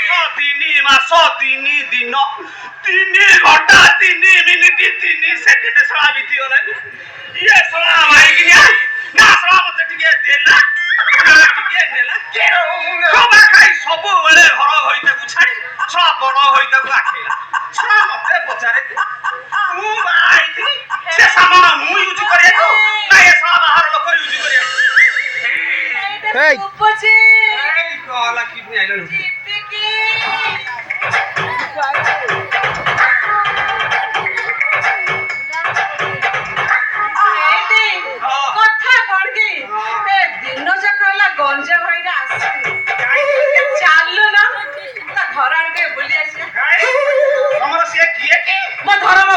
3 মাস 3 দিন 3 ঘন্টা 3 minute 3 second সারা বিতি গলা ইয়ে সারা ভাই গিয়া না সারা মতে টিকে দেলা টিকে নেলা কেরো সবা খাই সবু বেলে ঘর হইতাকু ছাড়ি সব বড় হইতাকু আখে সারা মতে পচারে মু ভাই সে সামান মু ইউজ করে তো না এ সারা বাহার লোক ইউজ করে এই উপজি এই কলা কিডনি আইলো টিপিকি কথা কଣ କି ଏ ଦିନ ଯାକ ହେଲା ଗଞ୍ଜ ଭାଇଟା ଆସିନି ଚାଲୁ ନା ତା ଘର ଆଡେ ବୁଲି ଆସିବା ତମର ସିଏ କିଏ କି ମୋ ଧର୍ମ